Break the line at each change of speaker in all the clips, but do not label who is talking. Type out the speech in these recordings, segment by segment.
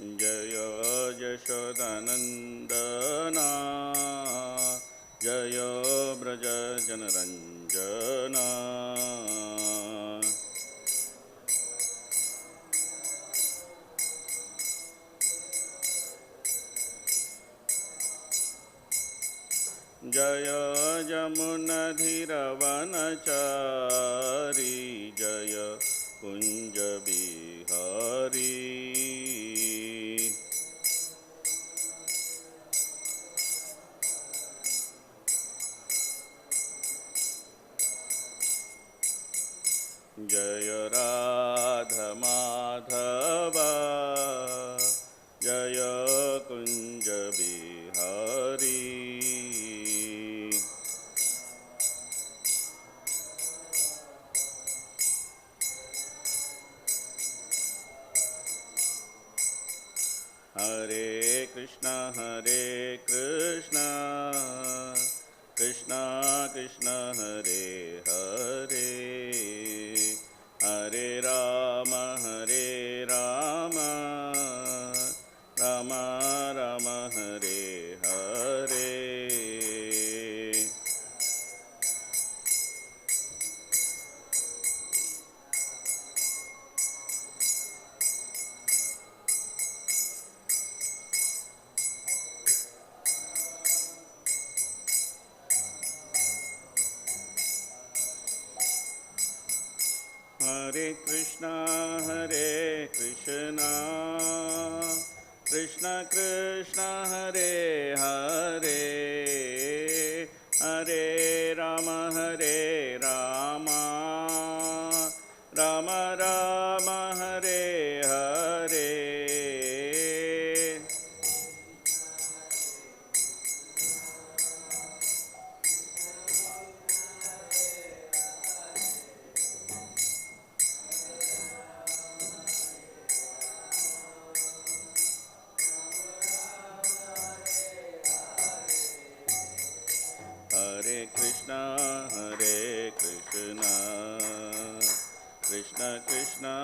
जय यशोदानन्दना जय व्रजजनरञ्जना जय यमुनाधिरवनचारी जय कुञ्जविहारी जय राधमाधव जय कुञ्जविहारी हरे कृष्णा कृष्णा कृष्णा हरे हरे हरे राम राम राम हरे हरे हरे कृष्णा कृष्णा कृष्णा हरे हरे हरे राम राम राम हरे हरे हरे कृष्णा कृष्णा कृष्णा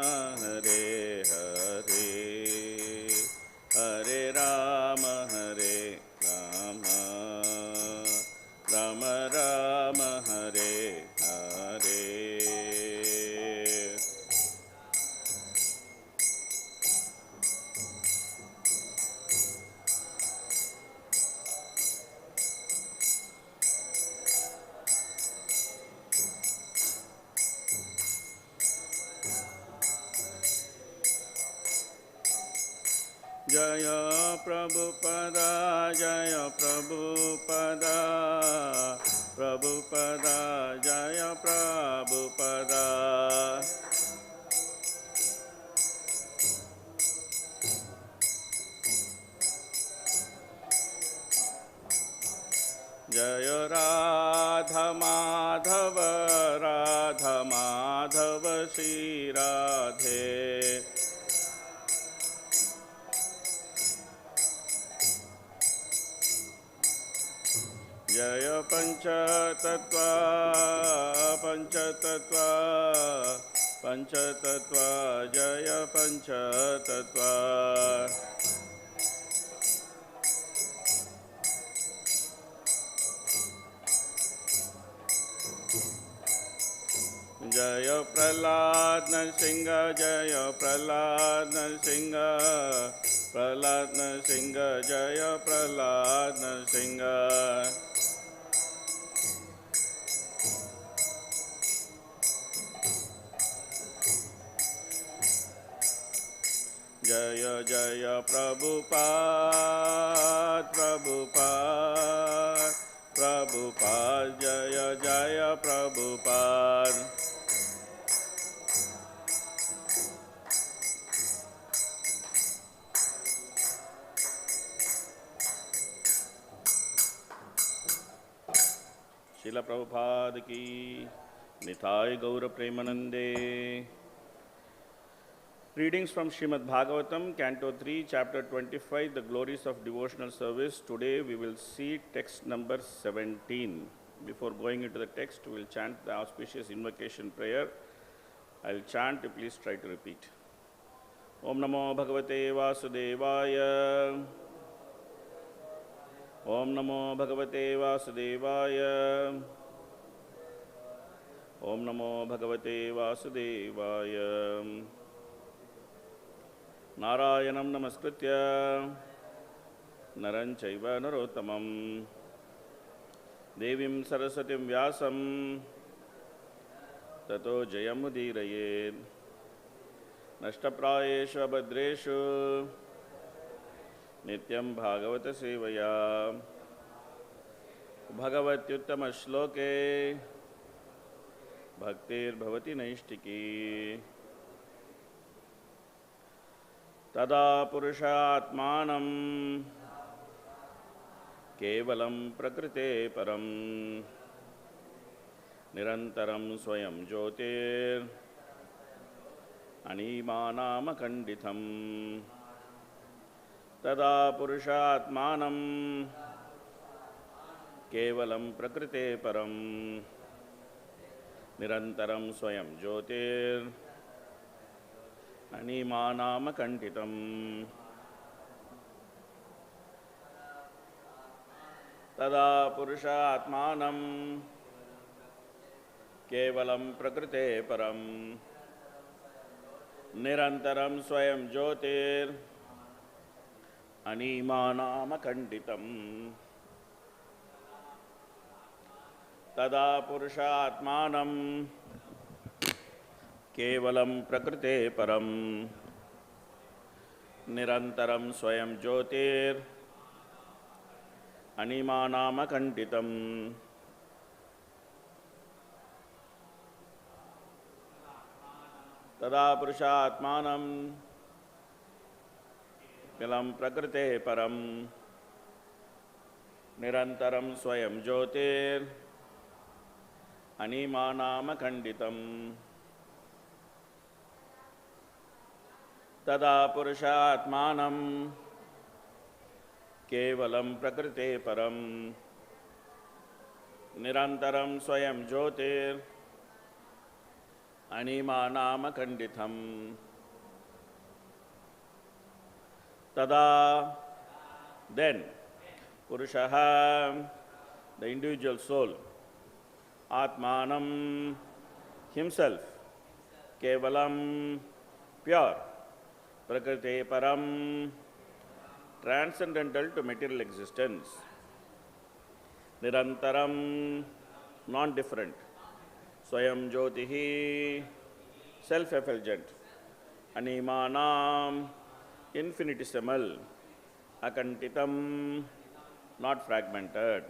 हरे हरे हरे राम राम राम हरे हरे जय प्रभुपदा जय प्रभुपदा प्रभुपदा जय प्रभुपदा जय राधा माधव श्री राधे जय पंचतत्व जय पंचतत्व जय प्रहलाद नरसिंह जय प्रहलाद नरसिंह जय प्रहलाद नरसिंह जय जय प्रभुपाद जय जय प्रभुपाद श्रील प्रभुपाद की निताय गौर प्रेमानंदे। Readings from Srimad Bhagavatam, Canto 3, Chapter 25, The Glories of Devotional Service. Today we will see text number 17. Before going into the text, we will chant the auspicious invocation prayer. I will chant, please try to repeat. Om Namo Bhagavate Vasudevaya. Om Namo Bhagavate Vasudevaya. Om Namo Bhagavate Vasudevaya. Narayanam Namaskritya Naram Chaiva Narottamam Devim Sarasatim Vyasam Tato Jayamudiraye Nashtaprayeshu Abhadreshu Nityam Bhagavata Sevaya Bhagavatyuttama Shloke Bhaktir Bhavati Naishtiki tadā puruṣa ātmānaṁ kevalam prakṛteḥ param nirantaram svayam-jyotir ānimānam akhaṇḍitam tadā puruṣa ātmānam kevalam prakṛteḥ param nirantaram svayam-jyotir ānimānam akhaṇḍitam tadā puruṣa ātmānam kevalam prakṛteḥ param nirantaram svayam-jyotir ānimānam akhaṇḍitam tadā puruṣa ātmānam kevalam prakṛteḥ param nirantaram svayam-jyotir ānimānam akhaṇḍitam tadā puruṣa ātmānam kevalam prakṛteḥ param nirantaram svayam-jyotir ānimānam akhaṇḍitam tadā puruṣa ātmānam kevalam prakṛteḥ param nirantaram svayam-jyotir ānimānam akhaṇḍitam tadā, then puruṣaḥ, the individual soul, ātmānam, himself, kevalam, pure, prakṛteḥ param, transcendental to material existence, nirantaram, non-different, svayam-jyotiḥ, self-effulgent, ānimānam, infinitesimal, akhaṇḍitam, not fragmented.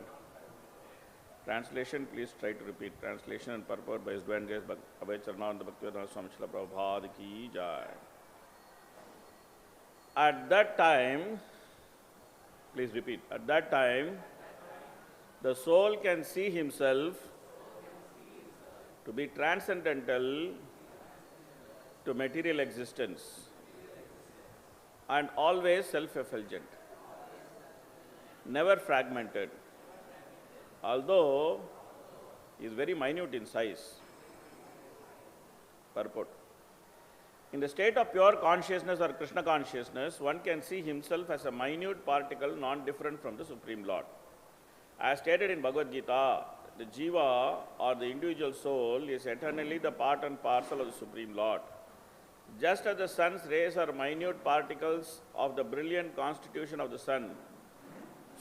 Translation, please try to repeat. Translation and purport by His Divine Grace Abhay Charananda Bhaktivedanta Swami Śrīla Prabhupada ki jai. At that time, please repeat, at that time, the soul can see himself to be transcendental to material existence and always self-effulgent, never fragmented, although he is very minute in size. Purport. In the state of pure consciousness or Kṛṣṇa consciousness, one can see himself as a minute particle non-different from the Supreme Lord. As stated in Bhagavad-gītā, the jīva or the individual soul is eternally the part and parcel of the Supreme Lord. Just as the sun's rays are minute particles of the brilliant constitution of the sun,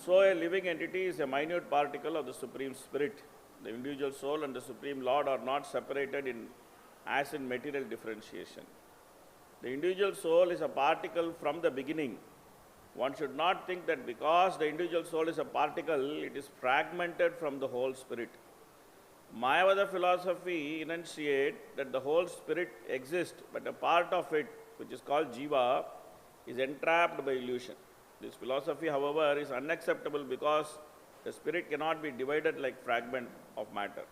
so a living entity is a minute particle of the Supreme Spirit. The individual soul and the Supreme Lord are not separated as in material differentiation. The individual soul is a particle from the beginning. One should not think that because the individual soul is a particle, it is fragmented from the whole spirit. Māyāvāda philosophy enunciates that the whole spirit exists, but a part of it, which is called jīva, is entrapped by illusion. This philosophy, however, is unacceptable because the spirit cannot be divided like fragment of matter.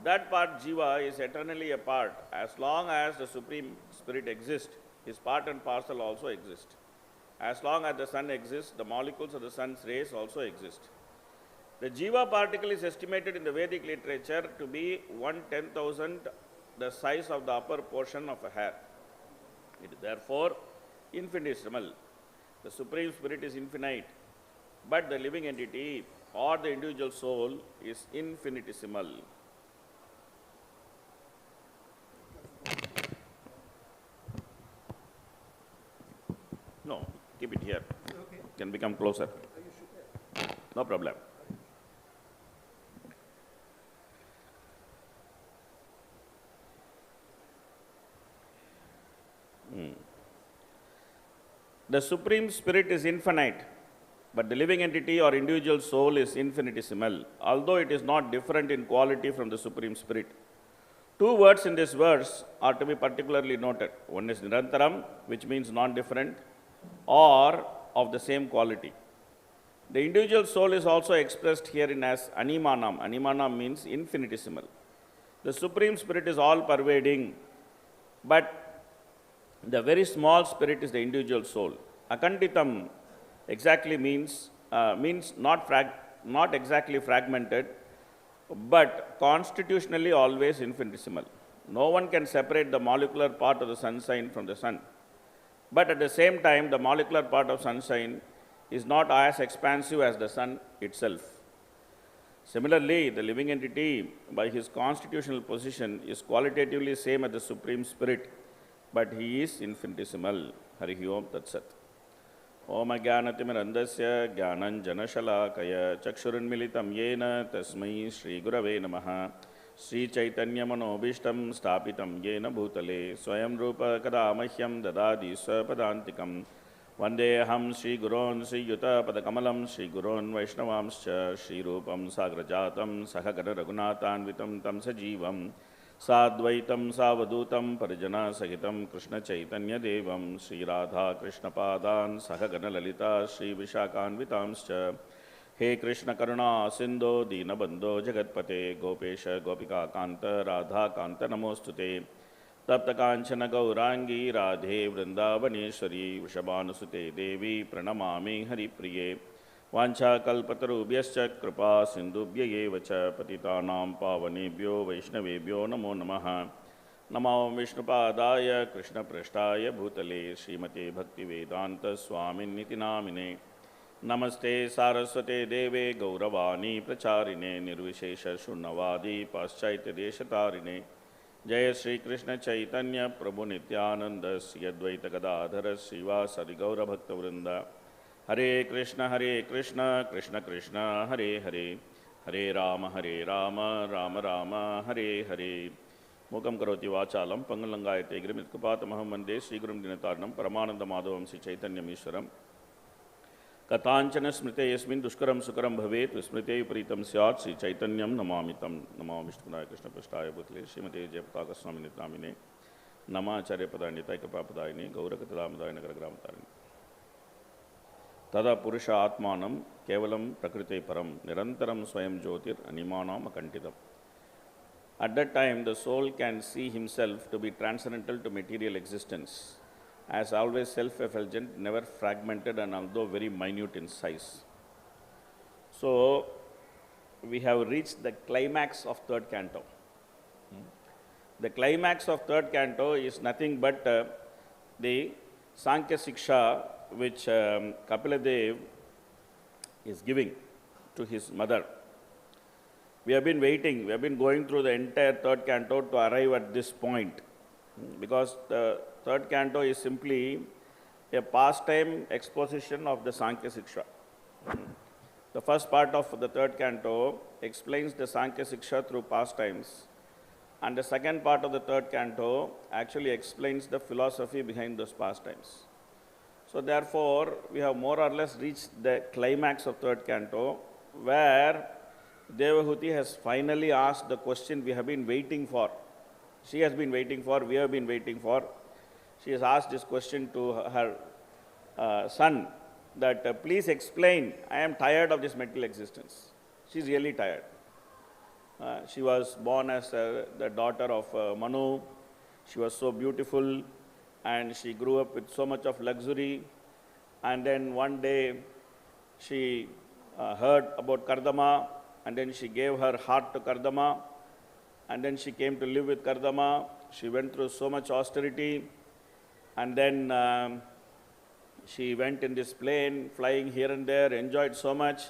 That part, jīva, is eternally a part. As long as the Supreme Spirit exists, his part and parcel also exist. As long as the sun exists, the molecules of the sun's rays also exist. The jīva particle is estimated in the Vedic literature to be 1/10,000 the size of the upper portion of a hair. It is therefore infinitesimal. The Supreme Spirit is infinite, but the living entity or the individual soul is infinitesimal. No, keep it here.
Okay.
Can become closer. No problem. The Supreme Spirit is infinite, but the living entity or individual soul is infinitesimal, although it is not different in quality from the Supreme Spirit. Two words in this verse are to be particularly noted. One is nirantaram, which means non-different, or of the same quality. The individual soul is also expressed herein as aṇimānam. Aṇimānam means infinitesimal. The Supreme Spirit is all-pervading, but the very small spirit is the individual soul. Akhaṇḍitam exactly means not exactly fragmented, but constitutionally always infinitesimal. No one can separate the molecular part of the sunshine from the sun. But at the same time, the molecular part of sunshine is not as expansive as the sun itself. Similarly, the living entity, by his constitutional position, is qualitatively same as the Supreme Spirit, but he is infinitesimal. Harihi Om Tat Sat. Om Ajnanatimmirandasya Jnananjanashalakaya Chakshurinmilitam Yena Tasmai Shri Gurave Namaha Sri Chaitanya Manobishtam Stapitam Yena Bhutale Swayam Rupa Kadamahyam Dadadi Swapadantikam Vandeham Shri Gurun Sri Yuta Padakamalam Shri Gurun Vaishnavamscha Shri Rupam Sagrajatam Sahagana Raghunathanvitam Tam Sajivam Sadvaitam Savadutam Parijana Sahitam Kṛṣṇa Chaitanya Devam Sri Radha Kṛṣṇa Padan Sahagana Lalita Sri Vishakhanvitamscha He Kṛṣṇa Karuna Sindho Dīnabandho Jagatpate Gopesha Gopika Kanta Radha Kanta Namostute Tapta Kanchana Gaurangi Radhe Vrindavaneshwari Vrishabhanusute Devi Pranamami Haripriye Vancha kalpatarubhyascha kripa sindubhya eva cha patitanam pavanebhyo vaishnavebhyo namo namaha Namo Vishnupadaya Kṛṣṇa Prasthaya Bhutale Srimate Bhaktivedanta Swaminiti Namine Namaste Saraswate Deve Gauravani Pracharine Nirvishesha Shunnavadi Paschaitya Deshatarine Jaya Sri Kṛṣṇa Chaitanya Prabhu Nityananda Sri Advaita Gadadhara Srivasadi Gaura Bhakta Vrinda Hare Krishna, Krishna Krishna, Hare Hare, Hare Rama, Rama Rama, Hare Hare. Mukam karoti vachalam, pangalangayate grimit-kupatamaham vande Sri Gurum Dinataranam, Paramananda Madhavam Sri Chaitanyam Ishwaram. Katanchana smrite yasmin dushkaram sukaram bhavet, vismrite vipritam syat, Sri Chaitanyam namamitam. Nama Vishnupadaya Krishna Prasthaya Bhutale, Srimate Jayapataka Swaminiti Namine, Nama Acharya Padayinita Ikapapadayini, Gaurakatalamadaya Nagaragramatarini. Tadā puruṣa ātmānam, kevalam prakṛteḥ param, nirantaraṁ svayaṁ-jyotir, ānimānam akhaṇḍitam. At that time, the soul can see himself to be transcendental to material existence, as always self-effulgent, never fragmented, and although very minute in size. So, we have reached the climax of third canto. The climax of third canto is nothing but the Sankhya Siksha which Kapila Dev is giving to his mother. We have been waiting, we have been going through the entire third canto to arrive at this point, because the third canto is simply a pastime exposition of the Sankhya Siksha. The first part of the third canto explains the Sankhya Siksha through pastimes, and the second part of the third canto actually explains the philosophy behind those pastimes. So therefore, we have more or less reached the climax of third canto, where Devahuti has finally asked the question we have been waiting for. She has been waiting for, we have been waiting for. She has asked this question to her son, that please explain, I am tired of this material existence. She is really tired. She was born as the daughter of Manu. She was so beautiful, and she grew up with so much of luxury. And then one day she heard about Kardama, and then she gave her heart to Kardama, and then she came to live with Kardama. She went through so much austerity, And then she went in this plane, flying here and there, enjoyed so much.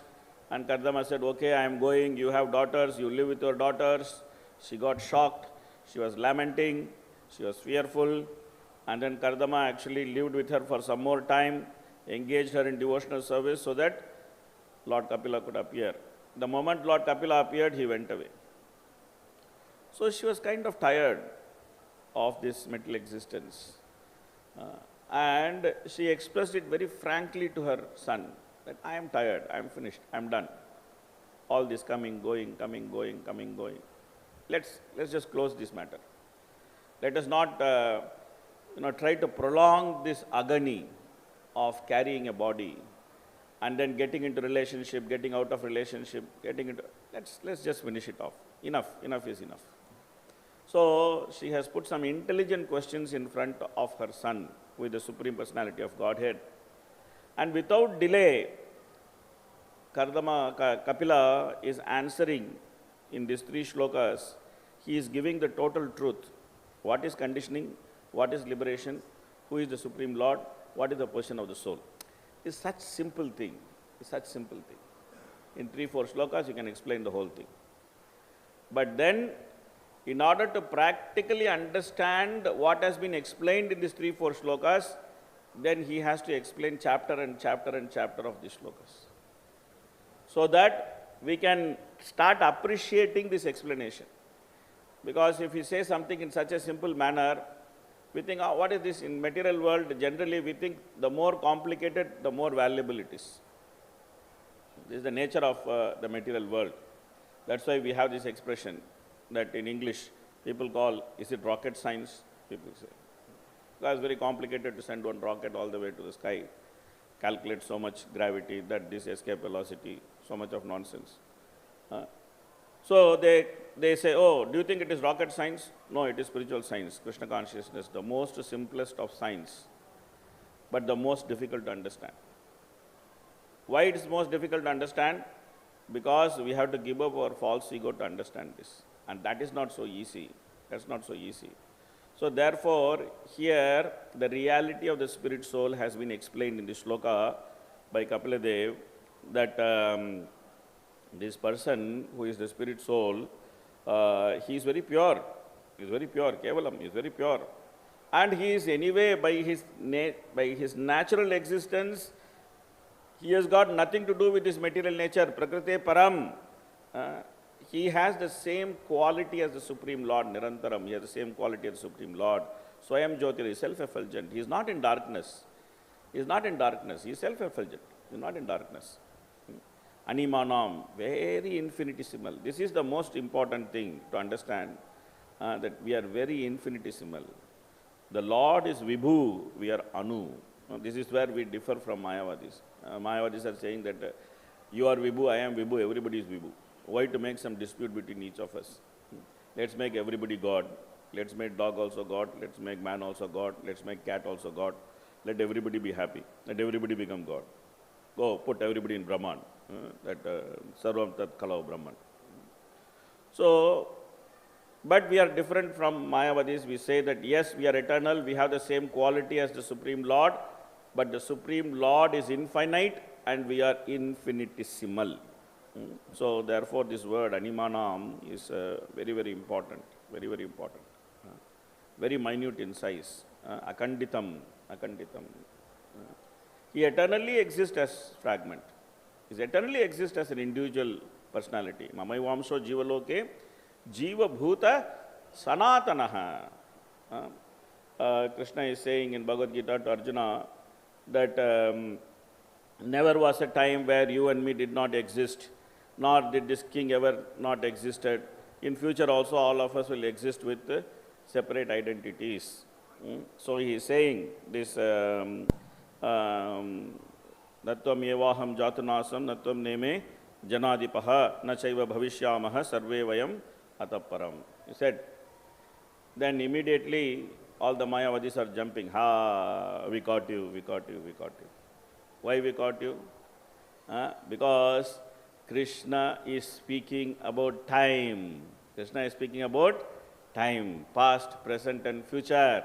And Kṛṣṇa said, okay, I am going, you have daughters, you live with your daughters. She got shocked, she was lamenting, she was fearful. And then Kṛṣṇa actually lived with her for some more time, engaged her in devotional service so that Lord Kapila could appear. The moment Lord Kapila appeared, he went away. So she was kind of tired of this material existence. And she expressed it very frankly to her son, that I am tired, I am finished, I am done. All this coming, going, coming, going, coming, going. Let's just close this matter. Let us not try to prolong this agony of carrying a body and then getting into relationship, getting out of relationship, getting into... Let's just finish it off. Enough is enough. So she has put some intelligent questions in front of her son with the Supreme Personality of Godhead. And without delay, Kapila is answering in these 3 shlokas. He is giving the total truth. What is conditioning? What is liberation? Who is the Supreme Lord? What is the position of the soul? It's such simple thing. It's such simple thing. In 3-4 shlokas, you can explain the whole thing. But then, in order to practically understand what has been explained in these 3-4 shlokas, then he has to explain chapter and chapter and chapter of these shlokas, so that we can start appreciating this explanation. Because if we say something in such a simple manner, we think, oh, what is this? In material world, generally we think the more complicated, the more valuable it is. This is the nature of the material world. That's why we have this expression that in English people call, is it rocket science? People say. Because it's very complicated to send one rocket all the way to the sky, calculate so much gravity, that this escape velocity, so much of nonsense. So they say, oh, do you think it is rocket science? No, it is spiritual science, Kṛṣṇa consciousness, the most simplest of science, but the most difficult to understand. Why it is most difficult to understand? Because we have to give up our false ego to understand this. And that is not so easy. That's not so easy. So therefore, here the reality of the spirit soul has been explained in this shloka by Kapila Dev, that this person who is the spirit soul, he is very pure. He is very pure. Kevalam, he is very pure. And he is anyway, by his natural existence, he has got nothing to do with this material nature. Prakṛteḥ param. He has the same quality as the Supreme Lord, Nirantaram. He has the same quality as the Supreme Lord. Svayaṁ-jyotir is self-effulgent. He is not in darkness. He is not in darkness. He is self-effulgent. He is not in darkness. ānimānam, very infinitesimal. This is the most important thing to understand, that we are very infinitesimal. The Lord is Vibhu, we are Anu. This is where we differ from Māyāvādis. Māyāvādis are saying that you are Vibhu, I am Vibhu, everybody is Vibhu. Why to make some dispute between each of us? Let's make everybody God. Let's make dog also God. Let's make man also God. Let's make cat also God. Let everybody be happy. Let everybody become God. Go put everybody in Brahman. That sarvam tat kalau Brahman. So, but we are different from Māyāvādis. We say that yes, we are eternal. We have the same quality as the Supreme Lord. But the Supreme Lord is infinite and we are infinitesimal. So therefore this word ānimānam is very, very important, very, very important. Very minute in size. Akhaṇḍitam. He eternally exists as fragment. He eternally exists as an individual personality. Mamayvamso jīva-loke jīva bhūta sanātanaha. Kṛṣṇa is saying in Bhagavad-gītā to Arjuna that never was a time where you and me did not exist, nor did this king ever not existed. In future also all of us will exist with separate identities. So he is saying this natvam evaham jatunasam natvam neme janadipaha na chaiva bhavishyamaha sarve vayam atah param. He said, then immediately all the Māyāvādis are jumping. Ha, we caught you, we caught you, we caught you. Why we caught you? Because Kṛṣṇa is speaking about time. Kṛṣṇa is speaking about time, past, present and future.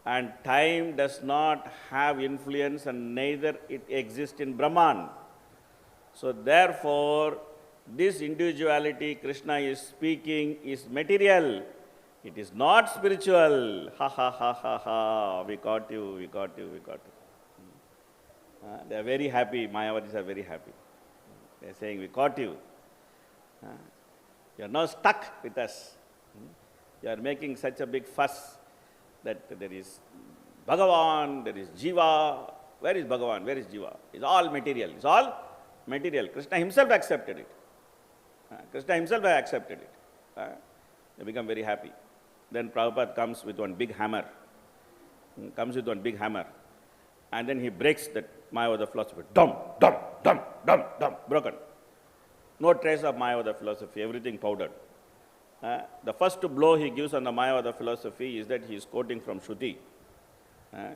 and time does not have influence and neither it exists in Brahman. So therefore, this individuality Kṛṣṇa is speaking is material. It is not spiritual. Ha ha ha ha ha. We got you, we got you, we got you. They are very happy. Māyāvādis are very happy. They are saying, we caught you. You are now stuck with us. You are making such a big fuss that there is Bhagavan, there is jīva. Where is Bhagavan? Where is jīva? It's all material. It's all material. Kṛṣṇa himself accepted it. Kṛṣṇa himself accepted it. They become very happy. Then Prabhupada comes with one big hammer. And then he breaks that Māyāvāda philosophy. Dum, dum, dum, dum, dum, broken. No trace of Māyāvāda philosophy, everything powdered. The first blow he gives on the Māyāvāda philosophy is that he is quoting from Shruti.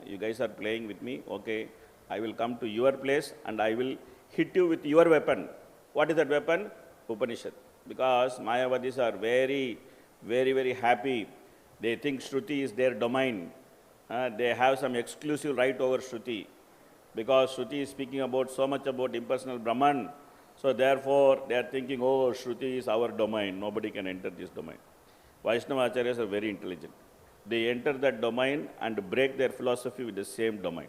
You guys are playing with me, okay, I will come to your place and I will hit you with your weapon. What is that weapon? Upanishad. Because Māyāvādis are very, very, very happy. They think Shruti is their domain. They have some exclusive right over Shruti. Because Shruti is speaking about so much about impersonal Brahman. So therefore, they are thinking, oh, Shruti is our domain. Nobody can enter this domain. Vaishnava Acharyas are very intelligent. They enter that domain and break their philosophy with the same domain.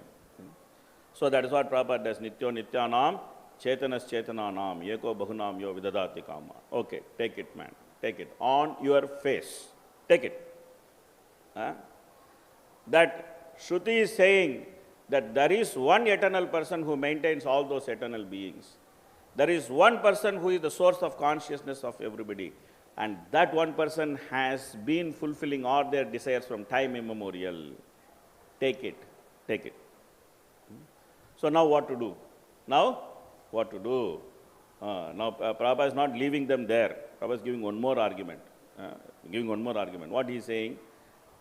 So that is what Prabhupada does. Nityo nityanam, chetanas chetananam, yeko bahunam yo vidadati kama. Okay, take it, man. Take it. On your face. Take it. That Shruti is saying that there is one eternal person who maintains all those eternal beings. There is one person who is the source of consciousness of everybody. And that one person has been fulfilling all their desires from time immemorial. Take it. Take it. So now what to do? Now, what to do? Now Prabhupada is not leaving them there. Prabhupada is giving one more argument. What he is saying?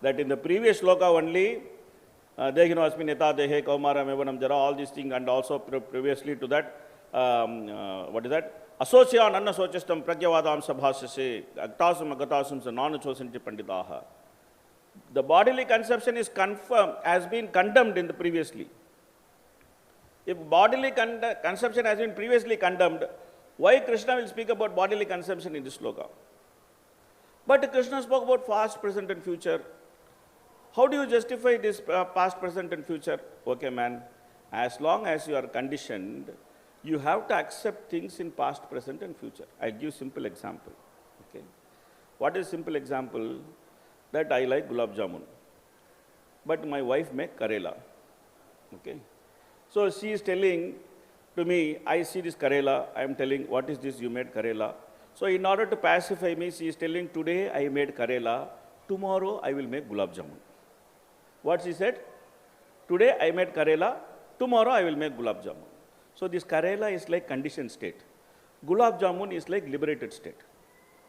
That in the previous shloka only, Dehino asmin yata dehe kaumaram evanam jara, all these things, and also previously to that, what is that? Asocyan anna sochastam pragyavadam sabhasase aktasum agatasum sa non-chosanti panditaha. The bodily conception is confirmed, has been condemned in the previously. If bodily conception has been previously condemned, why Kṛṣṇa will speak about bodily conception in this sloka? But Kṛṣṇa spoke about past, present and future. How do you justify this past, present and future? Okay, man, as long as you are conditioned, you have to accept things in past, present and future. I give simple example. Okay. What is simple example? That I like gulab jamun, but my wife make karela. Okay. So she is telling to me, I see this karela, I am telling, what is this you made karela? So in order to pacify me, she is telling, today I made karela, tomorrow I will make gulab jamun. What she said? Today I made karela, tomorrow I will make gulab jamun. So this karela is like conditioned state. Gulab jamun is like liberated state.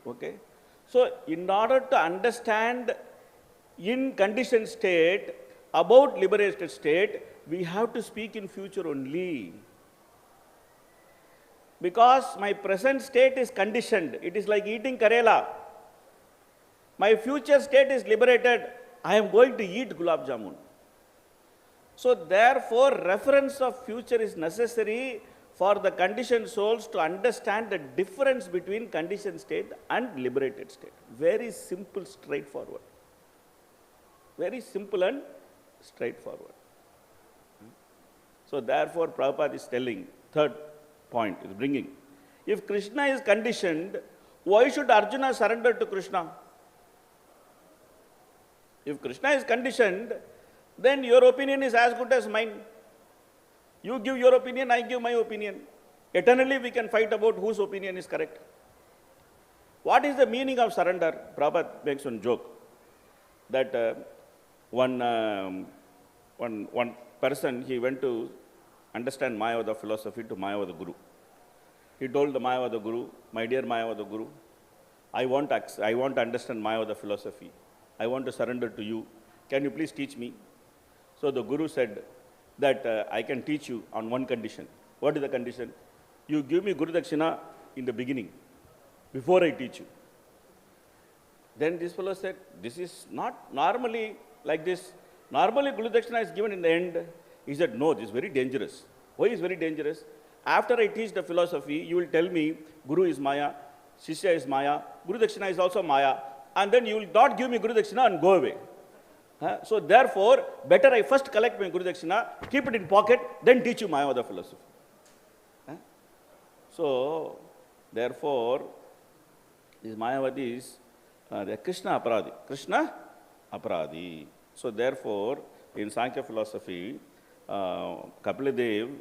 Okay? So in order to understand in conditioned state about liberated state, we have to speak in future only. Because my present state is conditioned. It is like eating karela. My future state is liberated. I am going to eat gulab jamun. So therefore, reference of future is necessary for the conditioned souls to understand the difference between conditioned state and liberated state. Very simple, straightforward. Very simple and straightforward. So therefore, Prabhupada is telling, third point is bringing, if Kṛṣṇa is conditioned, why should Arjuna surrender to Kṛṣṇa? If Kṛṣṇa is conditioned, then your opinion is as good as mine. You give your opinion, I give my opinion. Eternally we can fight about whose opinion is correct. What is the meaning of surrender? Prabhupada makes one joke that one person, he went to understand Māyāvāda philosophy to Māyāvāda Guru. He told the Māyāvāda Guru, my dear Māyāvāda Guru, I want to understand Māyāvāda philosophy. I want to surrender to you. Can you please teach me? So the Guru said that I can teach you on one condition. What is the condition? You give me Guru Dakshina in the beginning, before I teach you. Then this fellow said, this is not normally like this. Normally, Guru Dakshina is given in the end. He said, no, this is very dangerous. Why is very dangerous? After I teach the philosophy, you will tell me Guru is Maya, Shishya is Maya, Guru Dakshina is also Maya, and then you will not give me Guru Dakshina and go away. So therefore, better I first collect my Guru Dakshina, keep it in pocket, then teach you Māyāvāda philosophy. So, therefore, these Māyāvādis, they are Kṛṣṇa aparādhi. Kṛṣṇa aparādhi. So therefore, in Sankhya philosophy, Kapila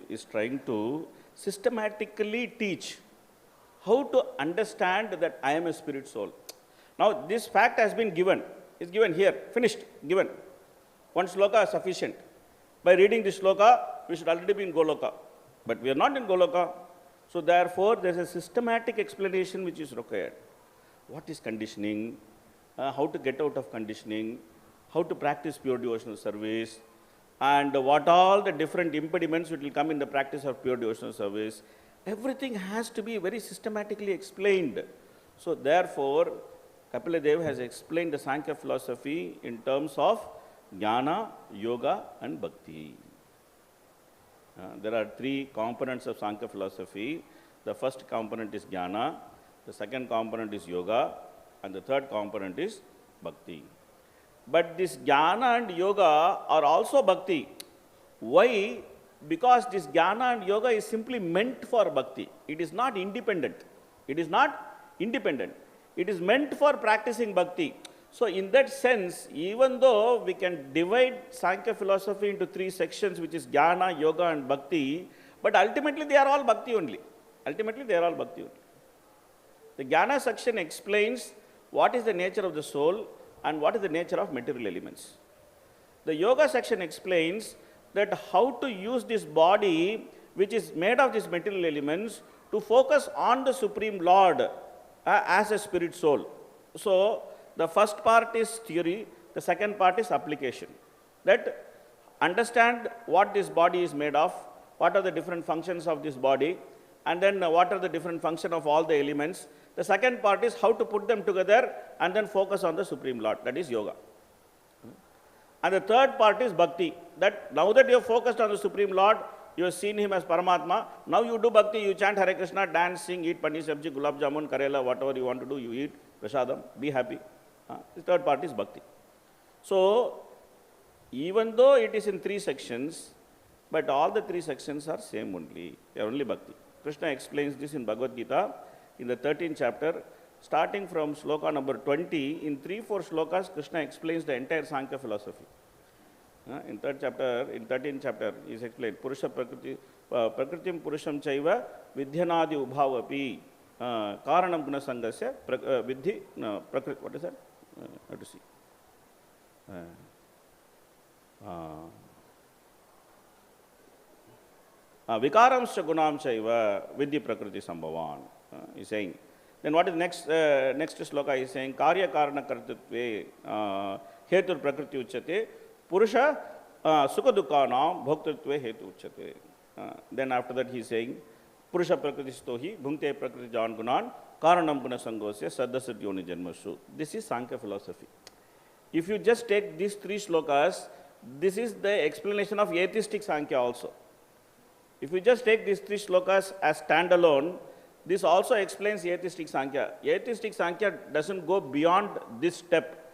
is trying to systematically teach how to understand that I am a spirit soul. Now, this fact has been given. It's given here, finished, given. One shloka is sufficient. By reading this shloka, we should already be in Goloka. But we are not in Goloka. So therefore, there is a systematic explanation which is required. What is conditioning? How to get out of conditioning? How to practice pure devotional service? And what all the different impediments which will come in the practice of pure devotional service? Everything has to be very systematically explained. So therefore, Kapila has explained the Sankhya philosophy in terms of Jnana, Yoga and Bhakti. There are three components of Sankhya philosophy. The first component is Jnana, the second component is Yoga, and the third component is Bhakti. But this Jnana and Yoga are also Bhakti. Why? Because this Jnana and Yoga is simply meant for Bhakti. It is not independent. It is not independent. It is meant for practicing Bhakti. So in that sense, even though we can divide Sankhya philosophy into three sections, which is Jnana, Yoga and Bhakti, but ultimately they are all Bhakti only. Ultimately they are all Bhakti only. The Jnana section explains what is the nature of the soul and what is the nature of material elements. The Yoga section explains that how to use this body, which is made of these material elements, to focus on the Supreme Lord as a spirit soul. So, the first part is theory, the second part is application. That understand what this body is made of, what are the different functions of this body, and then what are the different functions of all the elements. The second part is how to put them together and then focus on the Supreme Lord, that is Yoga. And the third part is Bhakti, that now that you have focused on the Supreme Lord, you have seen Him as Paramatma, now you do Bhakti, you chant Hare Krishna, dance, sing, eat paneer sabji, gulab jamun, karela, whatever you want to do, you eat, prasadam, be happy. The third part is Bhakti. So, even though it is in three sections, but all the three sections are same only, they are only Bhakti. Kṛṣṇa explains this in Bhagavad-gītā, in the 13th chapter, starting from shloka number 20, in 3-4 shlokas, Kṛṣṇa explains the entire Sankhya philosophy. In 13th chapter, he is explained, puruṣa prakṛtim puruṣam chaiva vidhyanādi ubhavapi kāranam guna sangasya vidhi prakriti. What is that? I have to see. Vikaramsya gunam chaiva vidhi prakriti sambhavan. He is saying. Then what is the next shloka? He is saying, karya karana kartatve hetur prakriti uchyate puruṣa sukha dukkhanam bhoktatve hetu uchyate. Then after that he is saying, puruṣa prakritistohi bhungte prakriti jan gunan karanam guna sangosya saddasat yoni janmasu. This is Sankhya philosophy. If you just take these three shlokas, this is the explanation of atheistic Sankhya also. If you just take these three shlokas as standalone, this also explains atheistic Sankhya. Atheistic Sankhya doesn't go beyond this step.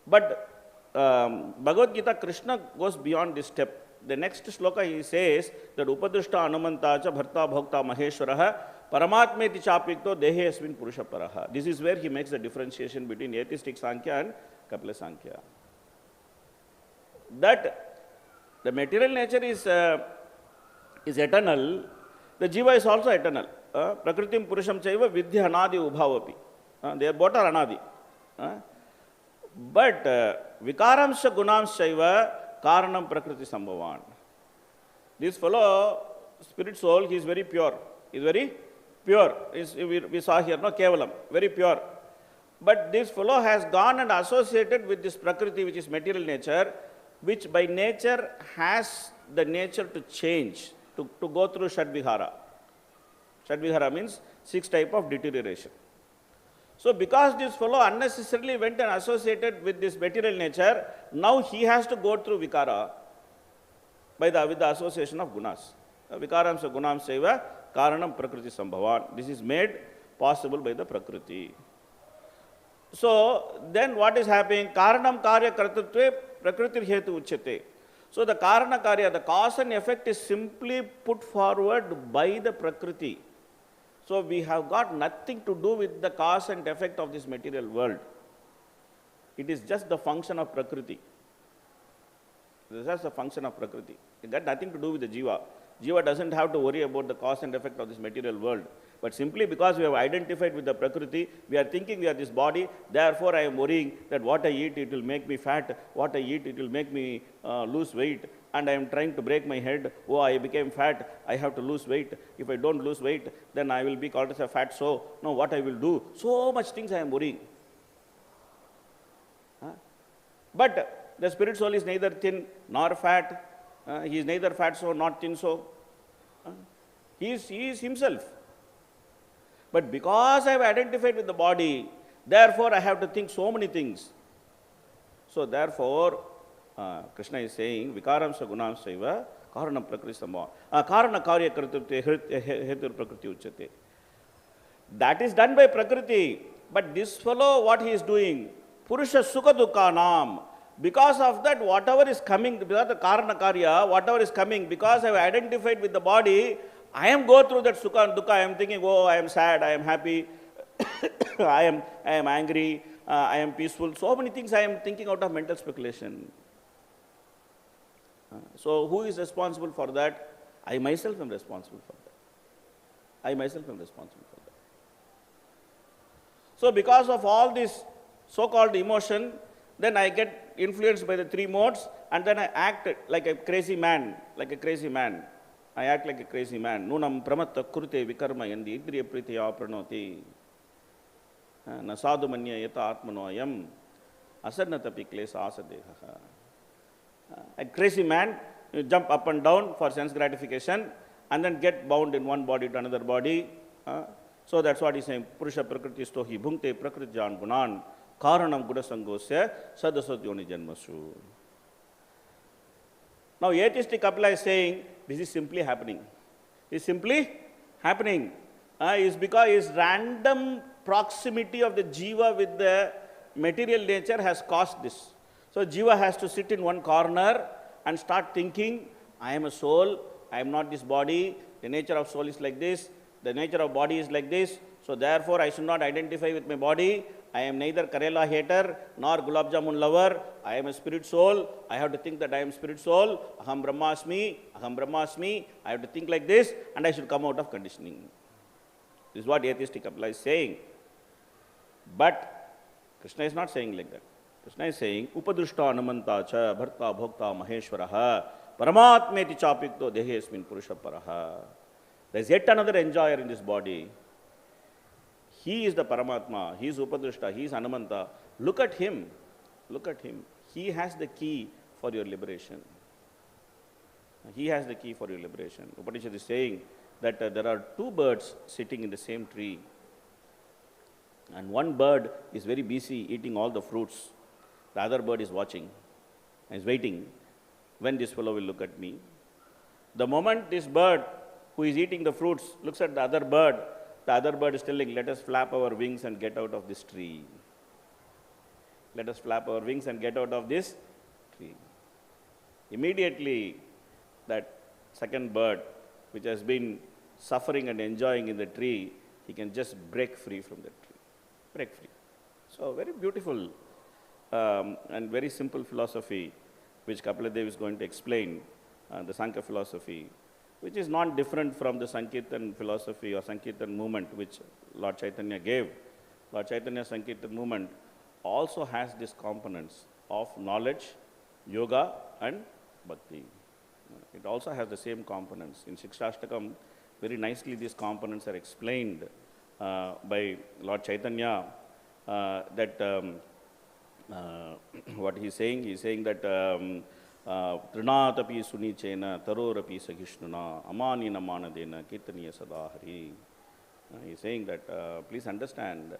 But Bhagavad-gītā, Kṛṣṇa goes beyond this step. The next shloka he says that upadrishta anumantacha bharta bhokta maheshwaraha paramatmeti chapikto dehe asmin purusha paraha. This is where he makes the differentiation between atheistic Sankhya and Kapila Sankhya. That the material nature is eternal, the jiva is also eternal. Prakṛtim puruṣam chaiva vidhya anadi ubhavapi. They both are anadi. But vikaramsya gunamsya chaiva karanam prakriti sambhavan. This fellow, spirit soul, he is very pure. He is very pure. We saw here, no, kevalam, very pure. But this fellow has gone and associated with this prakriti, which is material nature, which by nature has the nature to change, to go through Shadvihara. Shadvihara means 6 types of deterioration. So because this fellow unnecessarily went and associated with this material nature, now he has to go through vikara with the association of gunas. Vikaram sa gunam seva karanam prakriti sambhavan. This is made possible by the prakriti. So then what is happening? Karanam karya kartatve prakriti hetu uchyate. So the karana karya, the cause and effect is simply put forward by the prakriti. So we have got nothing to do with the cause and effect of this material world. It is just the function of prakriti. It is just a function of prakriti. It got nothing to do with the jiva. Jiva doesn't have to worry about the cause and effect of this material world. But simply because we have identified with the prakriti, we are thinking we are this body, therefore I am worrying that what I eat, it will make me fat, what I eat, it will make me lose weight, and I am trying to break my head, oh, I became fat, I have to lose weight. If I don't lose weight, then I will be called as a fat, so no, what I will do? So much things I am worrying. But the spirit soul is neither thin nor fat. He is neither fat so, not thin so. He is himself. But because I have identified with the body, therefore I have to think so many things. So therefore, Kṛṣṇa is saying, vikaram sa gunam saiva karanam prakriti sambhava. Karana karya kartatve hetur prakriti uchyate. That is done by prakriti. But this fellow, what he is doing? Puruṣa sukha dukhanam. Because of that, whatever is coming, because of the karana karya, whatever is coming, because I have identified with the body, I am going through that sukha and dukkha. I am thinking, oh, I am sad, I am happy, I am angry, I am peaceful. So many things I am thinking out of mental speculation. So who is responsible for that? I myself am responsible for that. I myself am responsible for that. So because of all this so-called emotion, then I get influenced by the three modes, and then I act like a crazy man, I act like a crazy man. Nunam pramatta kurte vikarma yandi indriya pritya pranoti. Na sadhu manya yata ātmānaṁ asarnatapi klesa asadeha. A crazy man, you jump up and down for sense gratification and then get bound in one body to another body. So that's what he's saying. Puruṣa prakritisto hi bhunkte prakritjan gunan karanam gudasangosya sadasatyoni janmasu. Now atheistic Kapila is saying, this is simply happening. It's simply happening. Is because his random proximity of the jiva with the material nature has caused this. So jiva has to sit in one corner and start thinking, I am a soul, I am not this body, the nature of soul is like this, the nature of body is like this, so therefore I should not identify with my body. I am neither Karela hater nor Gulab Jamun lover. I am a spirit soul. I have to think that I am spirit soul. Aham Brahmasmi, Aham Brahmasmi. I have to think like this, and I should come out of conditioning. This is what atheistic Kapila is saying. But Kṛṣṇa is not saying like that. Kṛṣṇa is saying, Upadrushta anamanta cha bharta bhokta maheshwaraha paramatmeti chapikto dehesmin purusha paraha. There is yet another enjoyer in this body. He is the Paramatma, he is Upadrushta, he is Anamanta. Look at him, look at him. He has the key for your liberation. He has the key for your liberation. Upanishad is saying that there are two birds sitting in the same tree. And one bird is very busy eating all the fruits. The other bird is watching and is waiting when this fellow will look at me. The moment this bird who is eating the fruits looks at the other bird is telling, let us flap our wings and get out of this tree. Let us flap our wings and get out of this tree. Immediately, that second bird, which has been suffering and enjoying in the tree, he can just break free from the tree. Break free. So, very beautiful and very simple philosophy, which Kapila Dev is going to explain, the Sankhya philosophy, which is not different from the Sankirtan philosophy or Sankirtan movement which Lord Chaitanya gave. Lord Chaitanya's Sankirtan movement also has these components of knowledge, yoga and bhakti. It also has the same components. In Shikshashtakam, very nicely these components are explained by Lord Chaitanya that what he is saying that Trinatapi sunichena tarorapi sahishnuna amanina manadena kirtaniya sadahari. He is saying that please understand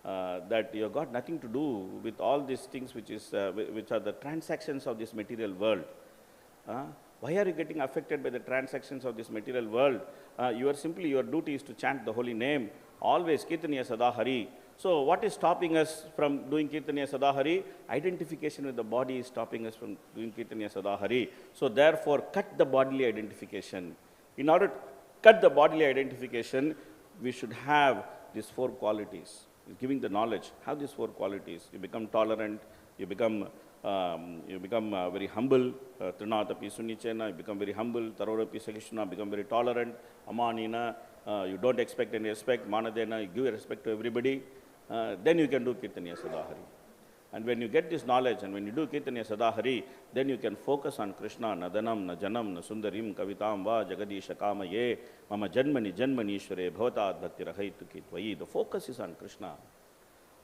that you have got nothing to do with all these things which are the transactions of this material world. Why are you getting affected by the transactions of this material world? Your duty is to chant the holy name, always Kirtaniya Sada Hari. So what is stopping us from doing Kirtaniya Sada Hari? Identification with the body is stopping us from doing Kirtaniya Sada Hari. So therefore, cut the bodily identification. In order to cut the bodily identification, we should have these 4 qualities. Giving the knowledge, have these 4 qualities. You become tolerant, you become very humble, Trinatapi Sunnichena, you become very humble, Tarorapi Sakishna, become very tolerant, Amanina, you don't expect any respect, Manadena, you give respect to everybody, then you can do Kirtaniya Sadahari. And when you get this knowledge and when you do Kirtaniya Sadahari, then you can focus on Kṛṣṇa, na dhanam, na janam, na sundarim, kavitam va, jagadisha kamaye, mama janmani janmanishware, bhavatad bhakti rahaitu kitvayi. The focus is on Kṛṣṇa.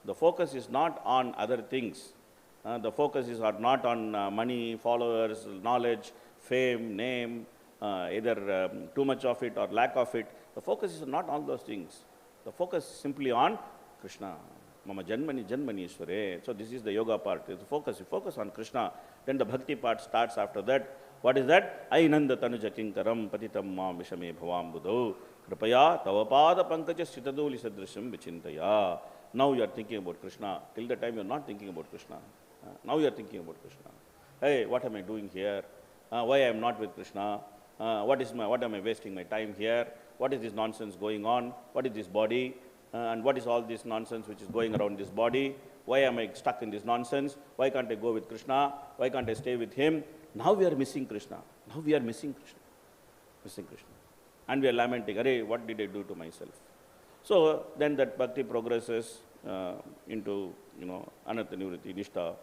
The focus is not on other things. The focus is not on money, followers, knowledge, fame, name, either too much of it or lack of it. The focus is not on those things. The focus is simply on Kṛṣṇa. Mama janmani janmanishware. So this is the yoga part. You focus on Kṛṣṇa. Then the bhakti part starts after that. What is that? Ainanda tanuja kinkaram patitam mam vishame bhavam buddho kripaya tavapada pankaja sitaduli sadrisham vichintaya. Now you are thinking about Kṛṣṇa. Till the time you are not thinking about Kṛṣṇa. Now you are thinking about Kṛṣṇa. Hey, what am I doing here? Why I am not with Kṛṣṇa? What am I wasting my time here? What is this nonsense going on? What is this body? And what is all this nonsense which is going around this body? Why am I stuck in this nonsense? Why can't I go with Kṛṣṇa? Why can't I stay with him? Now we are missing Kṛṣṇa. Now we are missing Kṛṣṇa. And we are lamenting, Arey, what did I do to myself? So then that bhakti progresses into, anartha nivritti, nishtha,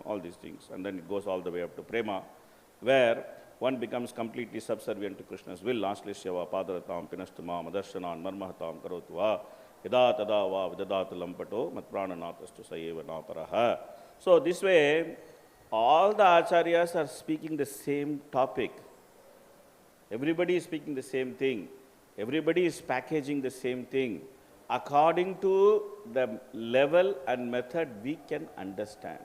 all these things. And then it goes all the way up to prema, where one becomes completely subservient to Kṛṣṇa's will. Lāśliśyava pādaratāṁ pinastamā madarṣanān marmahatāṁ karotu vā yadā tadā vā vidadāta lampato matprāṇanātastu sayeva nāparaha. So this way, all the acharyas are speaking the same topic. Everybody is speaking the same thing. Everybody is packaging the same thing according to the level and method we can understand.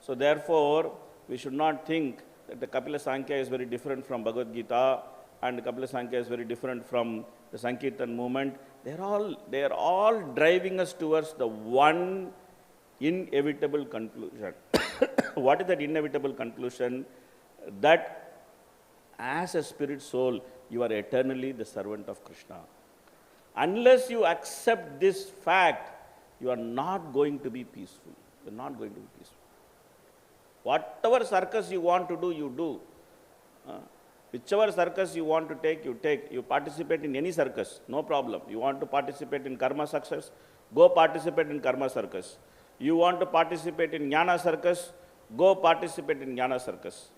So therefore, we should not think that the Kapila Sankhya is very different from Bhagavad-gītā and the Kapila Sankhya is very different from the Sankirtan movement. They are all driving us towards the one inevitable conclusion. What is that inevitable conclusion? That as a spirit soul, you are eternally the servant of Kṛṣṇa. Unless you accept this fact, you are not going to be peaceful. You are not going to be peaceful. Whatever circus you want to do, you do. Whichever circus you want to take, you take. You participate in any circus, no problem. You want to participate in karma success, go participate in karma circus. You want to participate in jnana circus, go participate in jnana circus.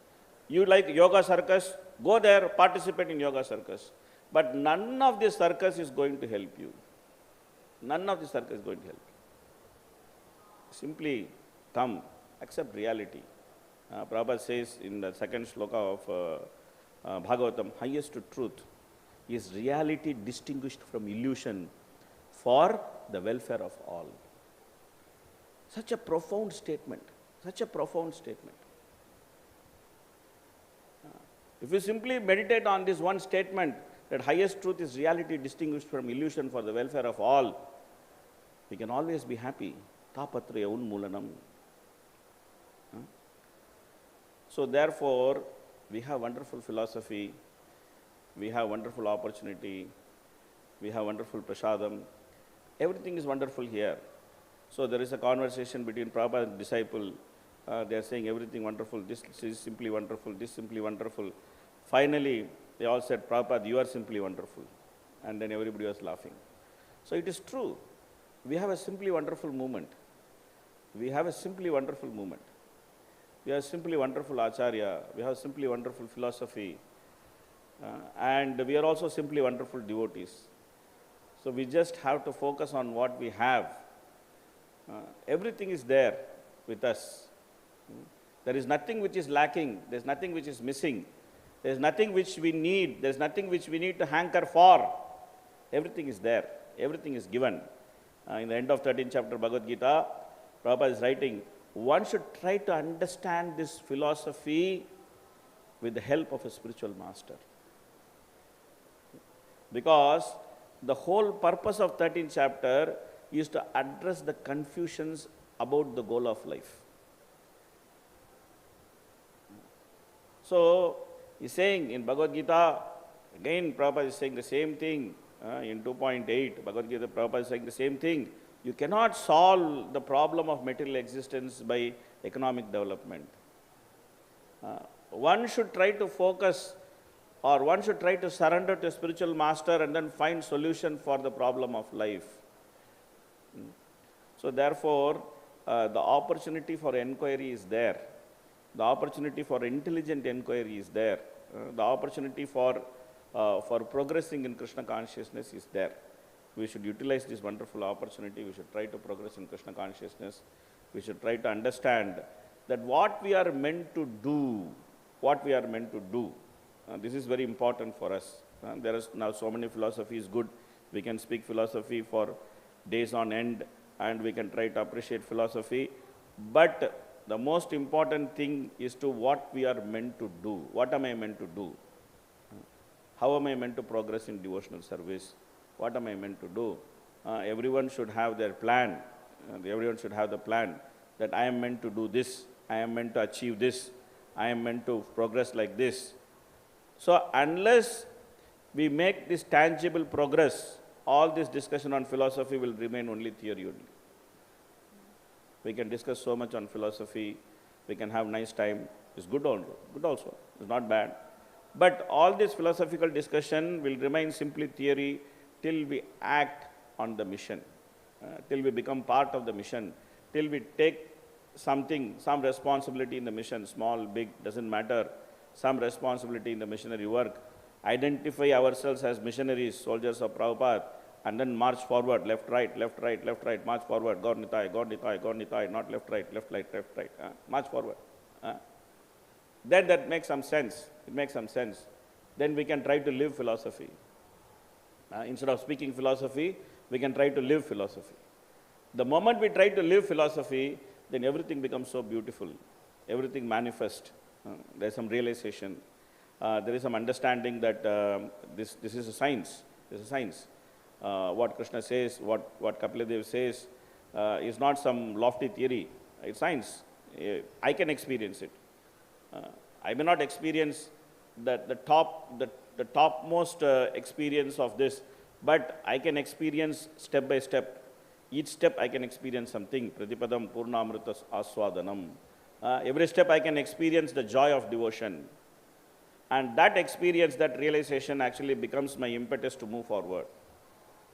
You like yoga circus, go there, participate in yoga circus. But none of this circus is going to help you. None of this circus is going to help you. Simply come, accept reality. Prabhupada says in the second shloka of Bhagavatam, highest truth is reality distinguished from illusion for the welfare of all. Such a profound statement. Such a profound statement. If you simply meditate on this one statement, that highest truth is reality distinguished from illusion for the welfare of all, we can always be happy. Tāpatraya unmūlanam. So therefore, we have wonderful philosophy, we have wonderful opportunity, we have wonderful prasadam. Everything is wonderful here. So there is a conversation between Prabhupada and disciple. They are saying everything wonderful, this is simply wonderful, this simply wonderful. Finally, they all said, Prabhupada, you are simply wonderful. And then everybody was laughing. So it is true. We have a simply wonderful movement. We have a simply wonderful movement. We have simply wonderful acharya. We have simply wonderful philosophy. And we are also simply wonderful devotees. So we just have to focus on what we have. Everything is there with us. There is nothing which is lacking. There is nothing which is missing. There is nothing which we need. There is nothing which we need to hanker for. Everything is there. Everything is given. In the end of 13th chapter Bhagavad-gītā, Prabhupada is writing, one should try to understand this philosophy with the help of a spiritual master. Because the whole purpose of 13th chapter is to address the confusions about the goal of life. So, he's saying in Bhagavad-gītā, again Prabhupada is saying the same thing in 2.8, Bhagavad-gītā Prabhupada is saying the same thing. You cannot solve the problem of material existence by economic development. One should try to focus, or one should try to surrender to a spiritual master and then find solution for the problem of life. So therefore, the opportunity for inquiry is there. The opportunity for intelligent inquiry is there. The opportunity for progressing in Kṛṣṇa consciousness is there. We should utilize this wonderful opportunity. We should try to progress in Kṛṣṇa consciousness. We should try to understand that what we are meant to do, this is very important for us. There is now so many philosophies good. We can speak philosophy for days on end, and we can try to appreciate philosophy. But the most important thing is to what we are meant to do. What am I meant to do? How am I meant to progress in devotional service? What am I meant to do? Everyone should have their plan. Everyone should have the plan that I am meant to do this. I am meant to achieve this. I am meant to progress like this. So unless we make this tangible progress, all this discussion on philosophy will remain only theory only. We can discuss so much on philosophy. We can have nice time. It's good also. It's not bad. But all this philosophical discussion will remain simply theory till we act on the mission, till we become part of the mission, till we take something, some responsibility in the mission, small, big, doesn't matter, some responsibility in the missionary work, identify ourselves as missionaries, soldiers of Prabhupada, and then march forward, left, right, march forward, Gaur Nitai, not left, right, march forward. Then that makes some sense. It makes some sense. Then we can try to live philosophy. Instead of speaking philosophy, we can try to live philosophy. The moment we try to live philosophy, then everything becomes so beautiful. Everything manifests. There is some realization. There is some understanding that this is a science. This is a science. What Kṛṣṇa says, what Kapila says, is not some lofty theory. It's science. I can experience it. I may not experience the topmost experience of this, but I can experience step by step. Each step I can experience something. Pratipadam purnamrita aswadanam. Every step I can experience the joy of devotion. And that experience, that realization actually becomes my impetus to move forward.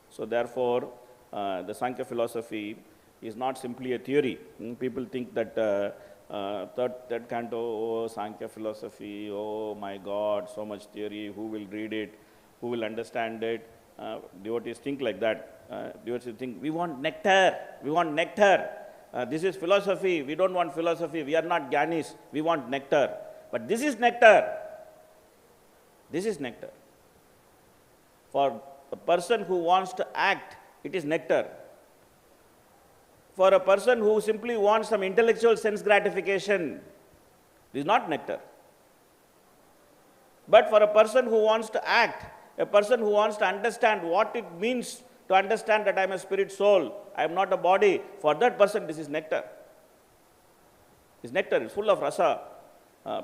So therefore, the Sankhya philosophy is not simply a theory. People think that third canto, oh, Sankhya philosophy, oh my God, so much theory, who will read it, who will understand it? Devotees think like that. Devotees think, we want nectar, this is philosophy, we don't want philosophy, we are not Gyanis, we want nectar. But this is nectar. This is nectar. For a person who wants to act, it is nectar. For a person who simply wants some intellectual sense gratification, it is not nectar. But for a person who wants to act, a person who wants to understand what it means to understand that I am a spirit soul, I am not a body, for that person this is nectar. It's nectar, it's full of rasa.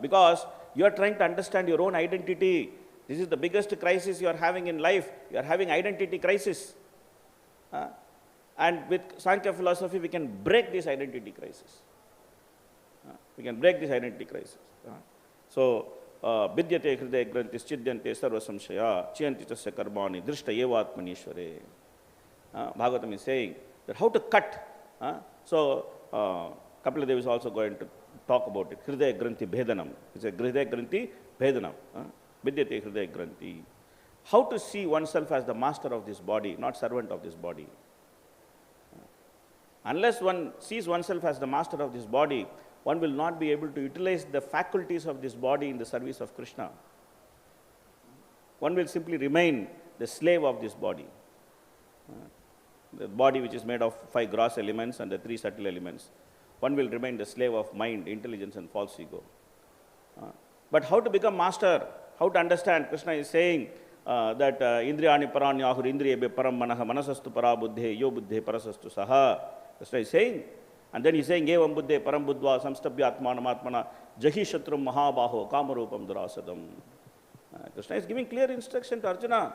Because you are trying to understand your own identity. This is the biggest crisis you are having in life. You are having identity crisis. And with Sankhya philosophy, we can break this identity crisis. We can break this identity crisis. So, vidyate hridaya grantis chidyante sarva samshaya chiyanti tasya karmani drishta eva ātmānīśvare. Bhagavatam is saying that how to cut. So, Kapila Devi is also going to talk about it. Hridaya granti bhedanam. It's a hridaya granti bhedanam. Vidyate hridaya granti. How to see oneself as the master of this body, not servant of this body. Unless one sees oneself as the master of this body, one will not be able to utilize the faculties of this body in the service of Kṛṣṇa. One will simply remain the slave of this body. the body which is made of 5 gross elements and the 3 subtle elements. One will remain the slave of mind, intelligence and false ego. But how to become master? How to understand? Kṛṣṇa is saying that indriyani paranyahur indriyebe param manaha manasastu para buddhe yo buddhe parasastu saha. Kṛṣṇa is saying, and then he is saying evam buddhe param buddhva samstabhya ātmānaṁ ātmana jahi shatrum mahabaho kamarupam durasadam. Kṛṣṇa is giving clear instruction to Arjuna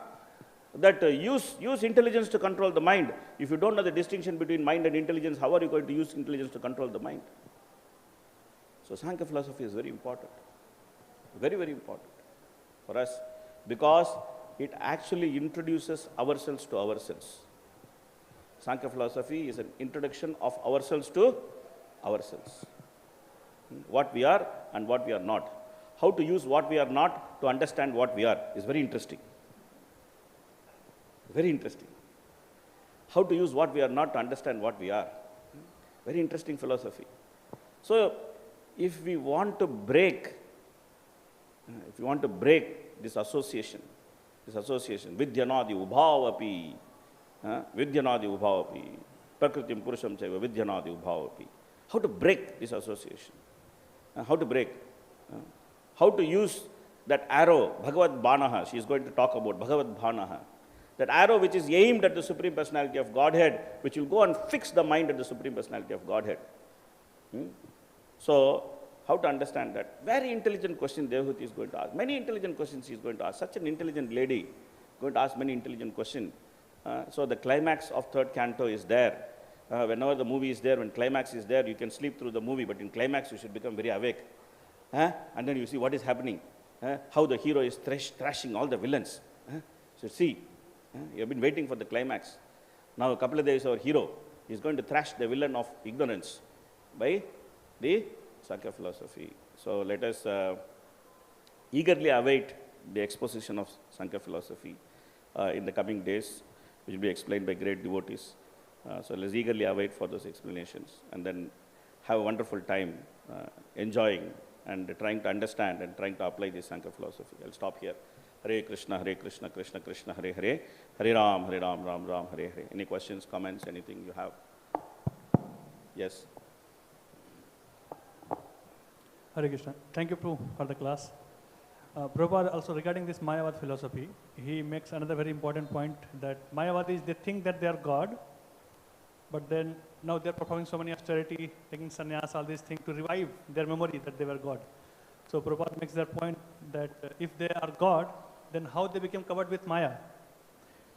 that use intelligence to control the mind. If you don't know the distinction between mind and intelligence, how are you going to use intelligence to control the mind? So Sankhya philosophy is very important. Very, very important for us, because it actually introduces ourselves to ourselves. Sankhya philosophy is an introduction of ourselves to ourselves. What we are and what we are not. How to use what we are not to understand what we are is very interesting. Very interesting. How to use what we are not to understand what we are. Very interesting philosophy. So, if we want to break this association, vidyanadi ubhavapi, prakṛtim puruṣam chaiva vidyanadi ubhavapi. How to break this association? How to break? How to use that arrow, Bhagavad Banaha, she is going to talk about Bhagavad Banaha. That arrow which is aimed at the Supreme Personality of Godhead, which will go and fix the mind at the Supreme Personality of Godhead. So, how to understand that? Very intelligent question Devahuti is going to ask. Many intelligent questions she is going to ask. Such an intelligent lady, going to ask many intelligent questions. So the climax of third canto is there. Whenever the movie is there, when climax is there, you can sleep through the movie, but in climax you should become very awake. And then you see what is happening. How the hero is thrashing all the villains. So see, you have been waiting for the climax. Now Kapila is our hero. He is going to thrash the villain of ignorance by the Sankhya philosophy. So let us eagerly await the exposition of Sankhya philosophy in the coming days, which will be explained by great devotees. So let's eagerly await for those explanations and then have a wonderful time enjoying and trying to understand and trying to apply this Sankhya philosophy. I'll stop here. Hare Kṛṣṇa, Krishna Krishna, Hare Hare, Hare Ram, Ram Ram, Hare Hare. Any questions, comments, anything you have? Yes.
Hare Krishna. Thank you, Prabhu, for the class. Prabhupada, also regarding this Māyāvāda philosophy, he makes another very important point that Māyāvādis, they think that they are God, but then now they are performing so many austerity, taking sannyas, all these things to revive their memory that they were God. So Prabhupada makes that point that if they are God, then how they became covered with Maya?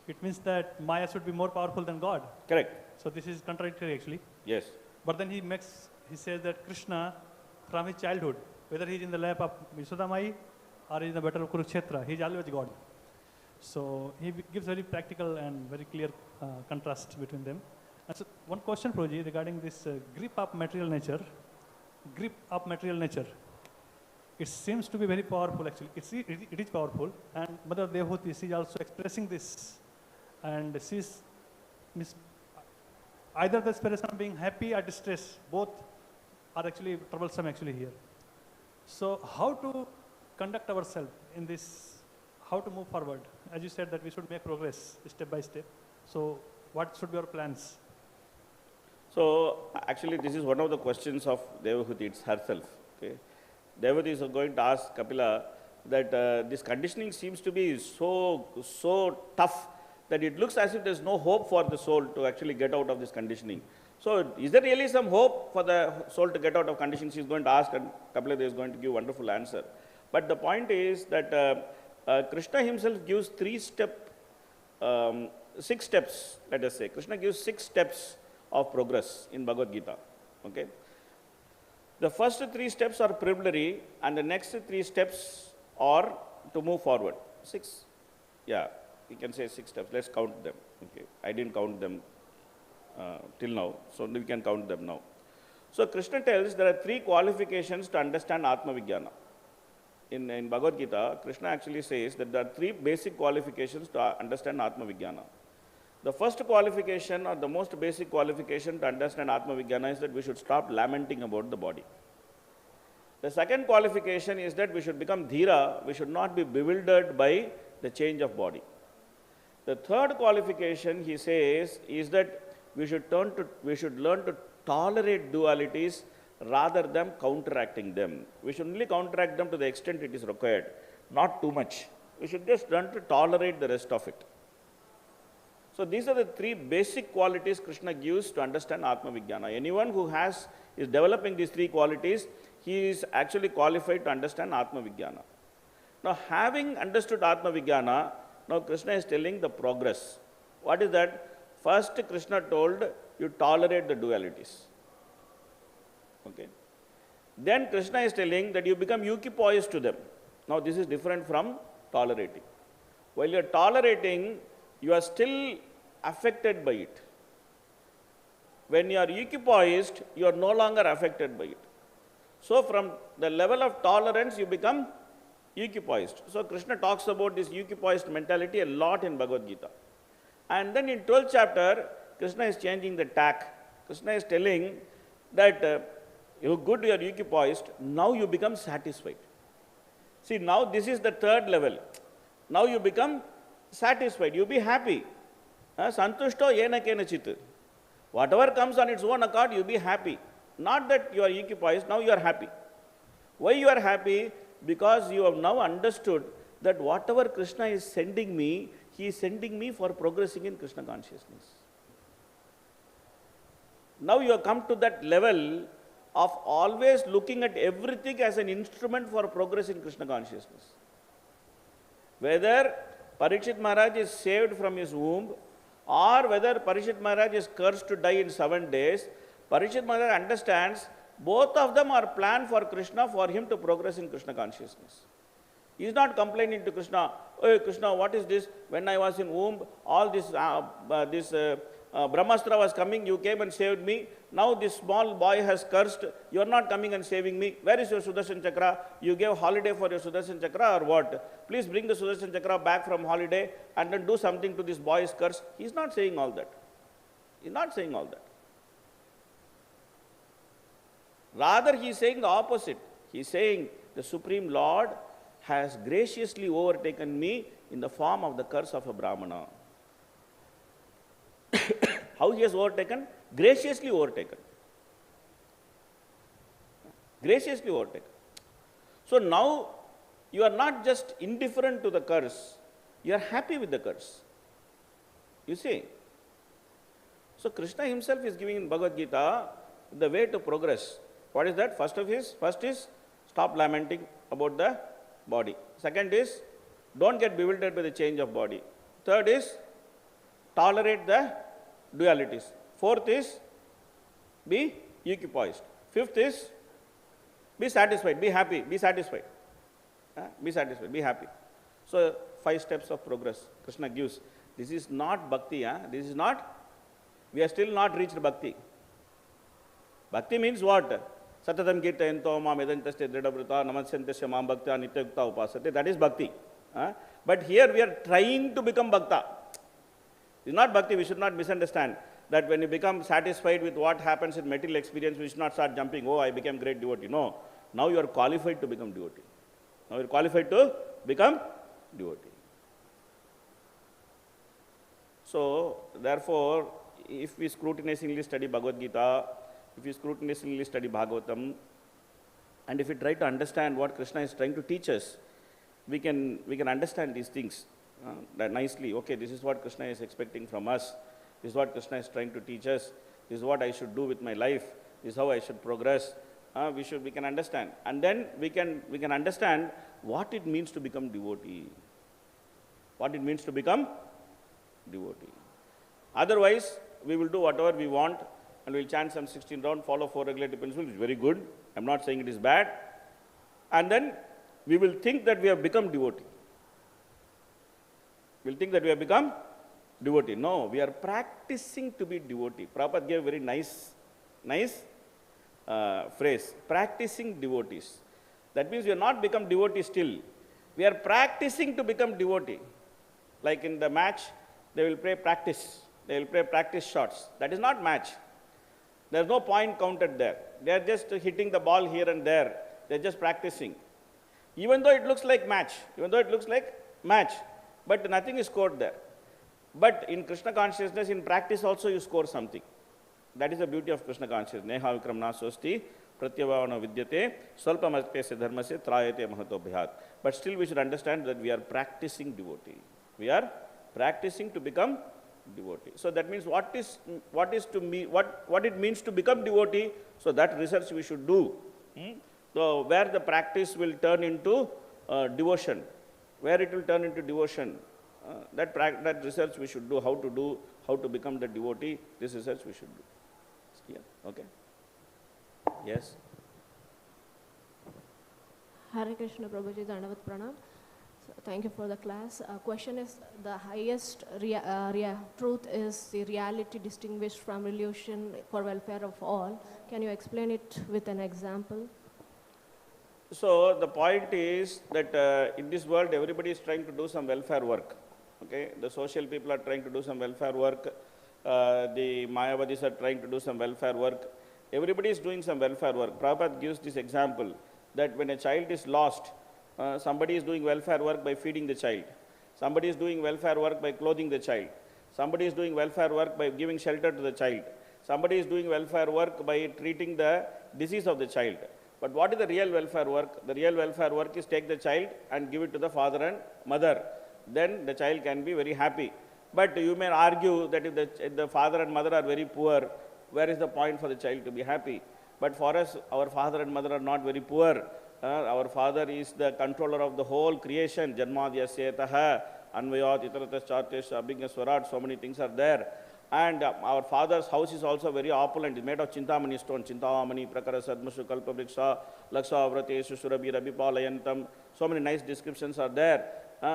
It means that Maya should be more powerful than God.
Correct.
So this is contradictory actually.
Yes.
But then he says that Kṛṣṇa, from his childhood, whether he is in the lap of Yasodamai or in the battle of Kurukshetra, he is always God. So he gives very practical and very clear contrast between them. And so one question, Prabhuji, regarding this grip of material nature. It seems to be very powerful actually. It is powerful, and Mother Devahuti is also expressing this, and she's either the expression of being happy or distressed, both are actually troublesome actually here. So how to conduct ourselves in this, how to move forward? As you said that we should make progress step by step. So what should be our plans?
So actually this is one of the questions of Devahuti, it's herself. Okay. Devahuti is going to ask Kapila that this conditioning seems to be so tough that it looks as if there is no hope for the soul to actually get out of this conditioning. So is there really some hope for the soul to get out of conditioning? She is going to ask, and Kapila is going to give a wonderful answer. But the point is that Kṛṣṇa himself gives 6 steps, let us say. Kṛṣṇa gives 6 steps of progress in Bhagavad-gītā. Okay? The first 3 steps are preliminary, and the next 3 steps are to move forward. 6. Yeah, you can say 6 steps. Let's count them. Okay. I didn't count them till now, so we can count them now. So Kṛṣṇa tells there are 3 qualifications to understand Atma-vijnana. In Bhagavad-gītā, Kṛṣṇa actually says that there are 3 basic qualifications to understand Atma-vijnana. The first qualification, or the most basic qualification to understand Atma-vijnana, is that we should stop lamenting about the body. The second qualification is that we should become dhira, we should not be bewildered by the change of body. The third qualification, he says, is that we should learn to tolerate dualities rather than counteracting them. We should only counteract them to the extent it is required, not too much. We should just learn to tolerate the rest of it. So these are the three basic qualities Kṛṣṇa gives to understand Atma Vijnana. Anyone who is developing these three qualities, he is actually qualified to understand Atma Vijnana. Now, having understood Atma Vijnana, now Kṛṣṇa is telling the progress. What is that? First, Kṛṣṇa told you tolerate the dualities. Okay. Then Kṛṣṇa is telling that you become equipoised to them. Now, this is different from tolerating. While you are tolerating, you are still affected by it. When you are equipoised, you are no longer affected by it. So, from the level of tolerance, you become equipoised. So, Kṛṣṇa talks about this equipoised mentality a lot in Bhagavad-gītā. And then in 12th chapter, Kṛṣṇa is changing the tack. Kṛṣṇa is telling that you're good, you are equipoised, now you become satisfied. See, now this is the third level. Now you become satisfied, you be happy. Santushto yena kena chit. Whatever comes on its own accord, you be happy. Not that you are equipoised, now you are happy. Why you are happy? Because you have now understood that whatever Kṛṣṇa is sending me, he is sending me for progressing in Kṛṣṇa consciousness. Now you have come to that level of always looking at everything as an instrument for progress in Kṛṣṇa consciousness. Whether Parikshit Maharaj is saved from his womb, or whether Parikshit Maharaj is cursed to die in 7 days, Parikshit Maharaj understands both of them are planned for Kṛṣṇa, for him to progress in Kṛṣṇa consciousness. He is not complaining to Kṛṣṇa, "Oh Kṛṣṇa, what is this? When I was in womb, all this Brahmastra was coming, you came and saved me. Now this small boy has cursed, you are not coming and saving me. Where is your Sudarshan Chakra? You gave holiday for your Sudarshan Chakra or what? Please bring the Sudarshan Chakra back from holiday and then do something to this boy's curse." He is not saying all that. He is not saying all that. Rather, he is saying the opposite. He is saying the Supreme Lord has graciously overtaken me in the form of the curse of a Brahmana. How he has overtaken? Graciously overtaken. Graciously overtaken. So now you are not just indifferent to the curse, you are happy with the curse. You see? So Kṛṣṇa himself is giving in Bhagavad-gītā the way to progress. What is that? First is stop lamenting about the body. Second is don't get bewildered by the change of body. Third is tolerate the dualities. Fourth is be equipoised. Fifth is be satisfied, be happy, be satisfied. Be satisfied, be happy. So 5 steps of progress Kṛṣṇa gives. This is not bhakti. This is not, we are still not reached bhakti. Bhakti means what? Satatam kirtayanto mam edantaste dridabhrita namasyantasya mam bhaktya nityayukta upasate. That is bhakti. But here we are trying to become bhakta. It is not bhakti, we should not misunderstand. That when you become satisfied with what happens in material experience, we should not start jumping, "Oh, I became great devotee." No. Now you are qualified to become devotee. Now you are qualified to become devotee. So, therefore, if we scrutinizingly study Bhagavad-gītā, if we scrutinizingly study Bhagavatam, and if we try to understand what Kṛṣṇa is trying to teach us, we can understand these things that nicely. Okay, this is what Kṛṣṇa is expecting from us. This is what Kṛṣṇa is trying to teach us. This is what I should do with my life. This is how I should progress. We can understand. And then we can understand what it means to become devotee. What it means to become devotee. Otherwise, we will do whatever we want and we'll chant some 16 rounds, follow 4 regulative principles, which is very good. I'm not saying it is bad. And then we will think that we have become devotee. We'll think that we have become devotee. No, we are practicing to be devotee. Prabhupada gave a very nice phrase, practicing devotees. That means we have not become devotee still. We are practicing to become devotee. Like in the match, they will play practice. They will play practice shots. That is not match. There is no point counted there. They are just hitting the ball here and there. They are just practicing. Even though it looks like match, but nothing is scored there. But in Kṛṣṇa consciousness, in practice also you score something. That is the beauty of Kṛṣṇa consciousness. Neha vikram nasosti pratyavāvana vidyate svalpamatpesya dharmasya trāyate mahato bhyāt. But still we should understand that we are practicing devotee. We are practicing to become devotee. So that means what it means to become devotee, so that research we should do. So where the practice will turn into devotion, where it will turn into devotion, that research we should do, how to become the devotee, this research we should do. Yeah, okay. Yes.
Hare Krishna Prabhuji, Dandavat Pranam. So thank you for the class. Question is, the highest truth is the reality distinguished from illusion for welfare of all. Can you explain it with an example?
So the point is that in this world everybody is trying to do some welfare work. Okay, the social people are trying to do some welfare work. The Māyāvādis are trying to do some welfare work. Everybody is doing some welfare work. Prabhupada gives this example that when a child is lost, somebody is doing welfare work by feeding the child. Somebody is doing welfare work by clothing the child. Somebody is doing welfare work by giving shelter to the child. Somebody is doing welfare work by treating the disease of the child. But what is the real welfare work? The real welfare work is take the child and give it to the father and mother. Then the child can be very happy. But you may argue that if the father and mother are very poor, where is the point for the child to be happy? But for us, our father and mother are not very poor. Our father is the controller of the whole creation. Janmadhyasetaha, anvayat, itaratas, chartesh, abhigna, swarat, so many things are there. And our father's house is also very opulent. It's made of chintamani stone, chintamani, prakara, sadmashu, kalpabriksha, laksa, vrateshu, surabhi, rabipalayantam. So many nice descriptions are there.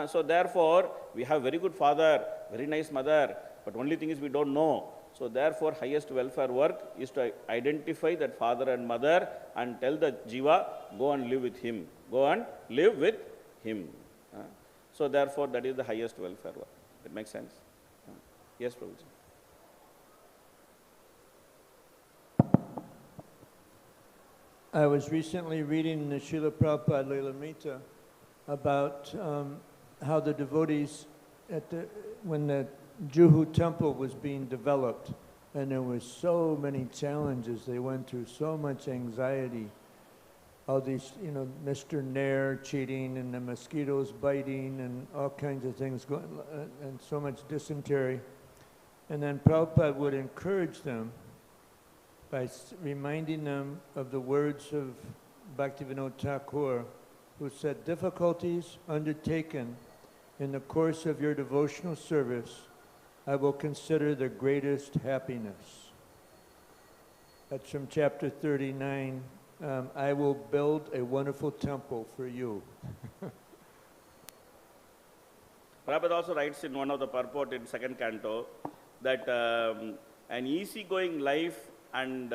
So therefore, we have very good father, very nice mother, but only thing is we don't know. So therefore, highest welfare work is to identify that father and mother and tell the jīva, go and live with him. Go and live with him. So therefore, that is the highest welfare work. It makes sense? Yes, Prabhuji.
I was recently reading the Srila Prabhupada Lilamrita about how the devotees, when the Juhu temple was being developed, and there were so many challenges they went through, so much anxiety, all these, Mr. Nair cheating and the mosquitoes biting and all kinds of things going, and so much dysentery. And then Prabhupada would encourage them by reminding them of the words of Bhaktivinoda Thakur, who said, difficulties undertaken in the course of your devotional service, I will consider the greatest happiness. That's from chapter 39. I will build a wonderful temple for you.
Prabhupada also writes in one of the purport in second canto that an easygoing life and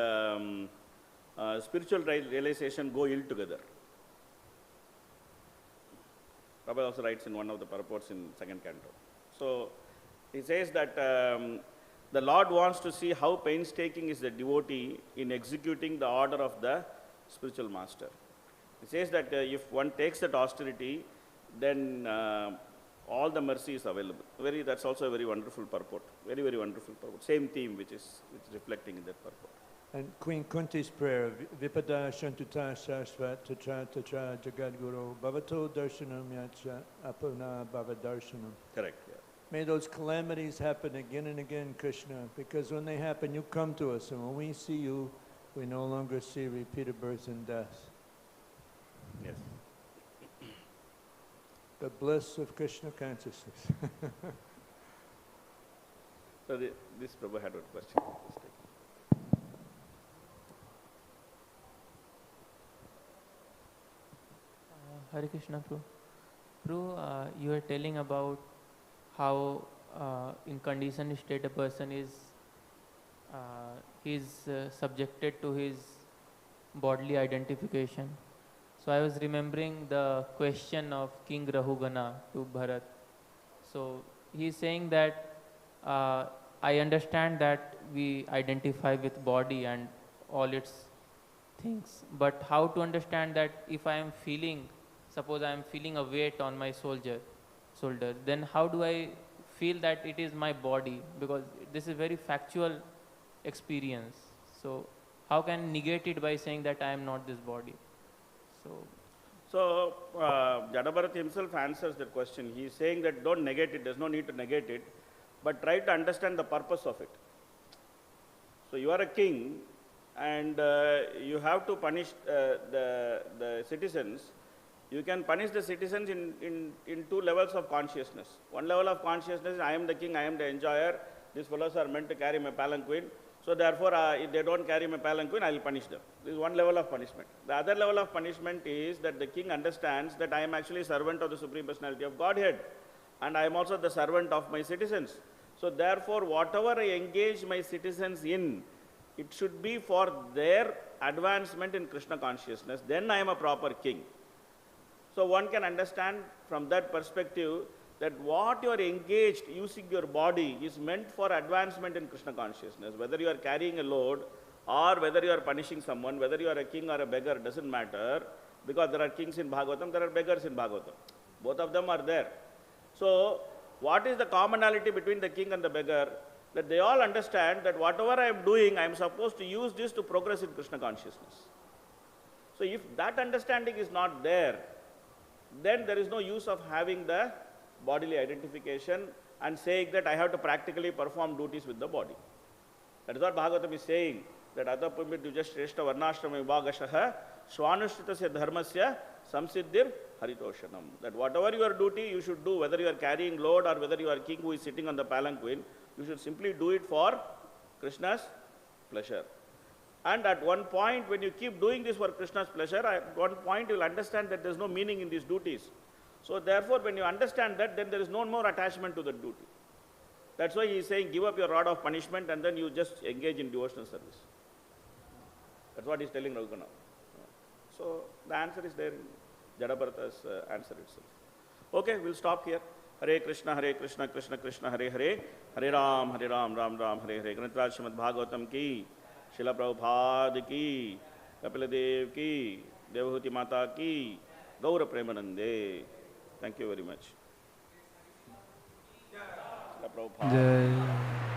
spiritual realization go ill together. Prabhupada also writes in one of the purports in second canto. So he says that the Lord wants to see how painstaking is the devotee in executing the order of the spiritual master. He says that if one takes that austerity, then all the mercy is available. That's also a very wonderful purport. Very, very wonderful purport. Same theme which is reflecting in that purport.
And Queen Kunti's prayer, Vipada Shantuta Shashvat Tatra Tatra Jagadguru Bhavato Darshanam Yacha Apana Bhavadarshanam.
Correct. Yeah.
May those calamities happen again and again, Kṛṣṇa, because when they happen, you come to us, and when we see you, we no longer see repeated birth and death.
Yes.
The bliss of Kṛṣṇa consciousness.
So this Prabhu had a question.
Hare Krishna, Prabhu. Prabhu, you were telling about how in conditioned state a person is subjected to his bodily identification. So I was remembering the question of King Rahugana to Bharat. So he is saying that I understand that we identify with body and all its things, but how to understand that if I am feeling, suppose I am feeling a weight on my shoulder, then how do I feel that it is my body, because this is very factual experience. So how can negate it by saying that I am not this body?
So Jadabharat himself answers that question. He is saying that don't negate it, there's no need to negate it, but try to understand the purpose of it. So you are a king, and you have to punish the citizens. You can punish the citizens in two levels of consciousness. One level of consciousness is I am the king, I am the enjoyer, these fellows are meant to carry my palanquin, so therefore if they don't carry my palanquin, I will punish them. This is one level of punishment. The other level of punishment is that the king understands that I am actually a servant of the Supreme Personality of Godhead, and I am also the servant of my citizens. So therefore, whatever I engage my citizens in, it should be for their advancement in Kṛṣṇa consciousness. Then I am a proper king. So one can understand from that perspective that what you are engaged using your body is meant for advancement in Kṛṣṇa consciousness. Whether you are carrying a load or whether you are punishing someone, whether you are a king or a beggar, doesn't matter, because there are kings in Bhagavatam, there are beggars in Bhagavatam. Both of them are there. So what is the commonality between the king and the beggar? That they all understand that whatever I am doing, I am supposed to use this to progress in Kṛṣṇa consciousness. So if that understanding is not there, then there is no use of having the bodily identification and saying that I have to practically perform duties with the body. That is what Bhagavatam is saying, that atapumidujashreshta varnashrama vibhagashaha swanushritasya dharmasya samsiddhir haritoshanam. That whatever your duty you should do, whether you are carrying load or whether you are king who is sitting on the palanquin, you should simply do it for Krishna's pleasure. And at one point, when you keep doing this for Krishna's pleasure, at one point you will understand that there is no meaning in these duties. So therefore, when you understand that, then there is no more attachment to the duty. That's why he is saying, give up your rod of punishment and then you just engage in devotional service. That's what he is telling Raghunatha. So the answer is there in Jadabharata's answer itself. Okay, we'll stop here. Hare Krishna, Krishna Krishna, Hare Hare, Hare Ram, Ram Ram, Hare Hare. Granthāraj Srimad Bhagavatam ki, Śrīla Prabhupada ki, Kapila Dev ki, Devahuti Mata ki, Gaura Premanande. Thank you very much. Śrīla Prabhupada.